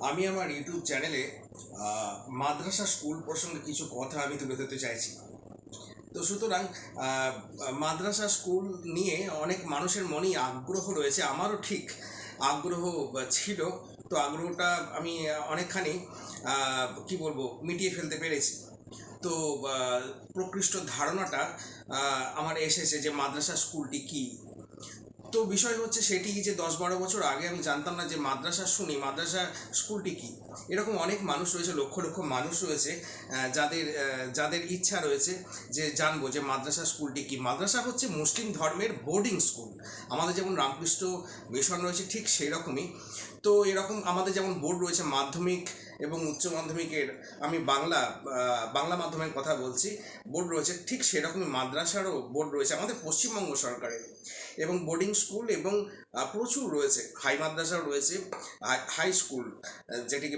আমি আমার ইউটিউব চ্যানেলে মাদ্রাসা স্কুল প্রসঙ্গে কিছু কথা আমি তুলে ধরতে চাইছি। তো সুতরাং মাদ্রাসা স্কুল নিয়ে অনেক মানুষের মনেই আগ্রহ রয়েছে, আমারও ঠিক আগ্রহ ছিল। তো আগ্রহটা আমি অনেকখানি কি বলবো মিটিয়ে ফেলতে পেরেছি। তো প্রকৃষ্ট ধারণাটা আমার এসেছে যে মাদ্রাসা স্কুলটি কী। তো বিষয় হচ্ছে সেটি যে 10-12 বছর আগে আমি জানতাম না যে মাদ্রাসা স্কুলটি কী। এরকম অনেক মানুষ রয়েছে, লক্ষ লক্ষ মানুষ রয়েছে যাদের ইচ্ছা রয়েছে যে জানবো যে মাদ্রাসা স্কুলটি কী। মাদ্রাসা হচ্ছে মুসলিম ধর্মের বোর্ডিং স্কুল। আমাদের যেমন রামকৃষ্ণ মিশন রয়েছে ঠিক সেই রকমই। তো এরকম আমাদের যেমন বোর্ড রয়েছে মাধ্যমিক এবং উচ্চ মাধ্যমিকের, আমি বাংলা মাধ্যমের কথা বলছি, বোর্ড রয়েছে ঠিক সেরকমই মাদ্রাসারও বোর্ড রয়েছে আমাদের পশ্চিমবঙ্গ সরকারের। এবং বোর্ডিং স্কুল এবং প্রচুর রয়েছে, হাই মাদ্রাসাও রয়েছে, হাই স্কুল যেটিকে